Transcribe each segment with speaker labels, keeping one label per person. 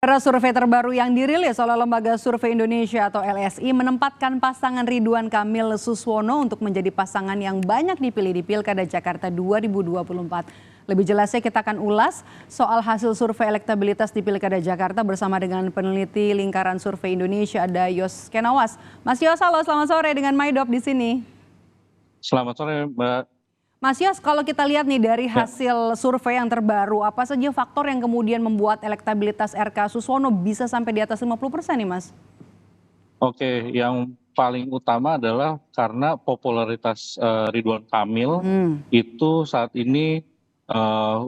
Speaker 1: Saudara, survei terbaru yang dirilis oleh Lembaga Survei Indonesia atau LSI menempatkan pasangan Ridwan Kamil Suswono untuk menjadi pasangan yang banyak dipilih di Pilkada Jakarta 2024. Lebih jelasnya kita akan ulas soal hasil survei elektabilitas di Pilkada Jakarta bersama dengan peneliti Lingkaran Survei Indonesia, ada Yos Kenawas. Mas Yos, halo, selamat sore dengan Maidop di sini.
Speaker 2: Selamat sore, Mbak.
Speaker 1: Mas Yos, kalau kita lihat nih dari
Speaker 2: Ya.
Speaker 1: hasil survei yang terbaru, apa saja faktor yang kemudian membuat elektabilitas RK Suswono bisa sampai di atas 50% nih, Mas?
Speaker 2: Oke, yang paling utama adalah karena popularitas Ridwan Kamil itu saat ini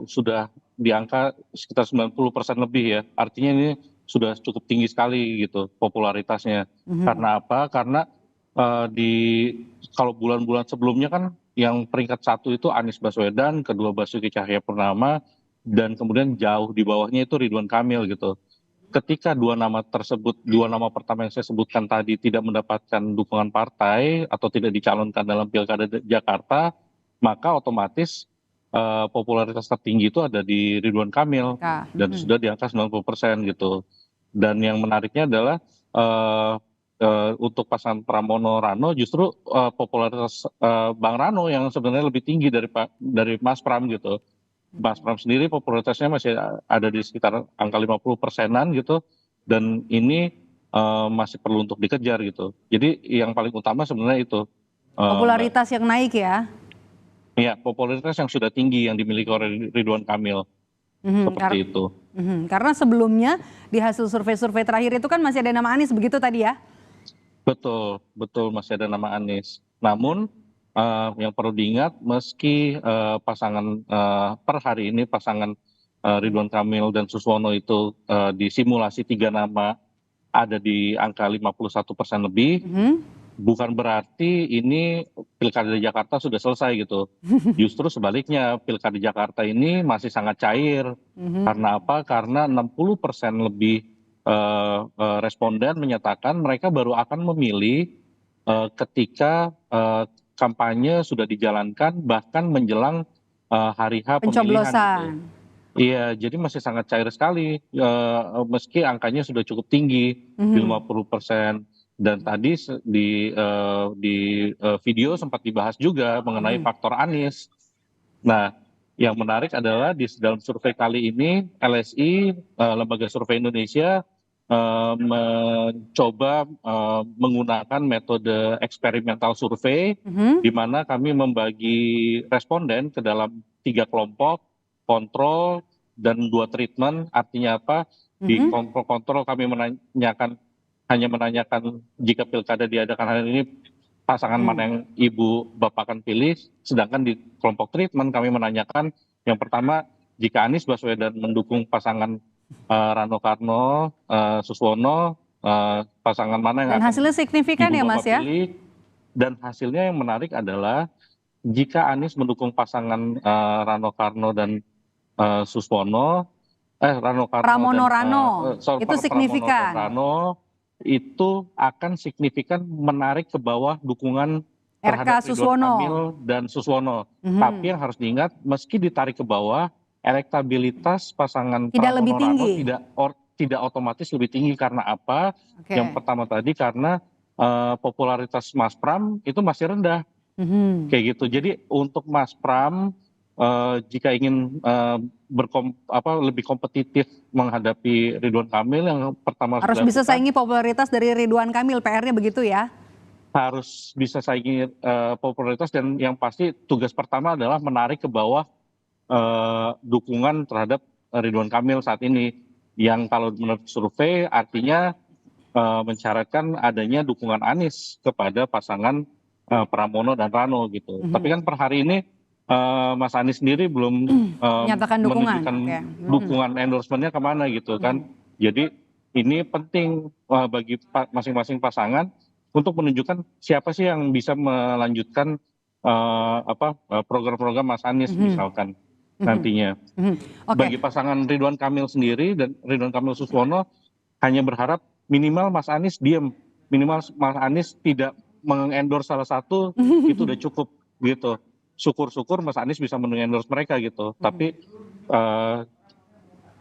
Speaker 2: sudah di angka sekitar 90% lebih ya. Artinya ini sudah cukup tinggi sekali gitu popularitasnya. Karena apa? Karena kalau bulan-bulan sebelumnya kan yang peringkat 1 itu Anies Baswedan, kedua Basuki Cahayapurnama, dan kemudian jauh di bawahnya itu Ridwan Kamil gitu. Ketika dua nama pertama yang saya sebutkan tadi tidak mendapatkan dukungan partai atau tidak dicalonkan dalam Pilkada Jakarta, maka otomatis popularitas tertinggi itu ada di Ridwan Kamil dan sudah di angka 90% gitu. Dan yang menariknya adalah untuk pasangan Pramono Rano justru popularitas Bang Rano yang sebenarnya lebih tinggi dari Mas Pram gitu. Mas Pram sendiri popularitasnya masih ada di sekitar angka 50%-an gitu, dan ini masih perlu untuk dikejar gitu. Jadi yang paling utama sebenarnya itu, Mbak.
Speaker 1: Popularitas yang naik ya?
Speaker 2: Ya, popularitas yang sudah tinggi yang dimiliki oleh Ridwan Kamil, seperti itu.
Speaker 1: Karena sebelumnya di hasil survei-survei terakhir itu kan masih ada nama Anies, begitu tadi ya?
Speaker 2: Betul, betul masih ada nama Anies. Namun yang perlu diingat, meski pasangan per hari ini pasangan Ridwan Kamil dan Suswono itu di simulasi 3 nama ada di angka 51% lebih, bukan berarti ini Pilkada Jakarta sudah selesai gitu. Justru sebaliknya, Pilkada Jakarta ini masih sangat cair. Karena apa? Karena 60% lebih responden menyatakan mereka baru akan memilih ketika kampanye sudah dijalankan, bahkan menjelang hari H pemilihan gitu. Iya, jadi masih sangat cair sekali, meski angkanya sudah cukup tinggi di 50%. Dan tadi di video sempat dibahas juga mengenai faktor Anies. Nah, yang menarik adalah di dalam survei kali ini LSI, Lembaga Survei Indonesia, mencoba menggunakan metode eksperimental survei, di mana kami membagi responden ke dalam 3 kelompok, kontrol dan 2 treatment. Artinya apa? Di kelompok kontrol kami hanya menanyakan jika pilkada diadakan hari ini pasangan mana yang ibu bapak akan pilih, sedangkan di kelompok treatment kami menanyakan yang pertama, jika Anies Baswedan mendukung pasangan Rano Karno, Suswono, pasangan mana yang
Speaker 1: dan
Speaker 2: akan
Speaker 1: hasilnya signifikan ya,
Speaker 2: ibu
Speaker 1: Mas
Speaker 2: bapak
Speaker 1: ya?
Speaker 2: pilih. Dan hasilnya yang menarik adalah jika Anies mendukung pasangan Rano Karno dan Suswono,
Speaker 1: Pramono Rano, itu
Speaker 2: Pramono dan
Speaker 1: signifikan.
Speaker 2: Rano, itu akan signifikan menarik ke bawah dukungan terhadap
Speaker 1: RK
Speaker 2: Ridwan
Speaker 1: Suswono.
Speaker 2: Kamil dan Suswono. Tapi yang harus diingat, meski ditarik ke bawah, elektabilitas pasangan
Speaker 1: Tidak lebih
Speaker 2: Pramono Rano
Speaker 1: tinggi.
Speaker 2: tidak otomatis lebih tinggi. Karena apa?
Speaker 1: Oke.
Speaker 2: Yang pertama tadi karena popularitas Mas Pram itu masih rendah. Kayak gitu. Jadi untuk Mas Pram, jika ingin lebih kompetitif menghadapi Ridwan Kamil, yang pertama
Speaker 1: Harus bisa saingi popularitas dari Ridwan Kamil, PR-nya begitu ya?
Speaker 2: harus bisa saingi popularitas, dan yang pasti tugas pertama adalah menarik ke bawah dukungan terhadap Ridwan Kamil saat ini, yang kalau menurut survei artinya mensyaratkan adanya dukungan Anies kepada pasangan Pramono dan Rano gitu. Tapi kan per hari ini Mas Anies sendiri belum
Speaker 1: Menyatakan dukungan.
Speaker 2: menunjukkan
Speaker 1: Oke.
Speaker 2: dukungan endorsementnya kemana gitu kan. Jadi ini penting bagi masing-masing pasangan untuk menunjukkan siapa sih yang bisa melanjutkan program-program Mas Anies misalkan nantinya. Bagi pasangan Ridwan Kamil sendiri dan Ridwan Kamil Suswono, hanya berharap minimal Mas Anies diem, minimal Mas Anies tidak mengendorse salah satu, itu udah cukup gitu. Syukur-syukur Mas Anies bisa mengendorse mereka gitu. Tapi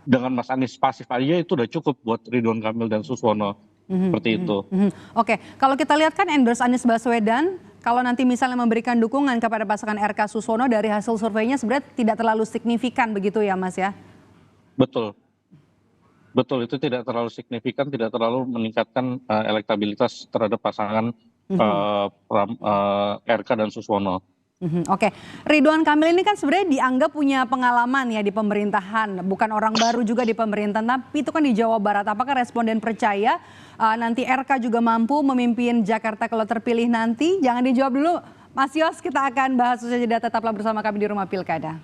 Speaker 2: dengan Mas Anies pasif aja itu udah cukup buat Ridwan Kamil dan Suswono, seperti itu.
Speaker 1: Oke, kalau kita lihat kan endorse Anies Baswedan, kalau nanti misalnya memberikan dukungan kepada pasangan RK Suswono dari hasil surveinya sebenarnya tidak terlalu signifikan begitu ya Mas ya?
Speaker 2: Betul, betul itu tidak terlalu signifikan, tidak terlalu meningkatkan elektabilitas terhadap pasangan RK dan Suswono.
Speaker 1: Oke, Ridwan Kamil ini kan sebenarnya dianggap punya pengalaman ya di pemerintahan, bukan orang baru juga di pemerintahan, tapi itu kan di Jawa Barat. Apakah responden percaya nanti RK juga mampu memimpin Jakarta kalau terpilih nanti? Jangan dijawab dulu, Mas Yos, kita akan bahas usai jeda, tetaplah bersama kami di Rumah Pilkada.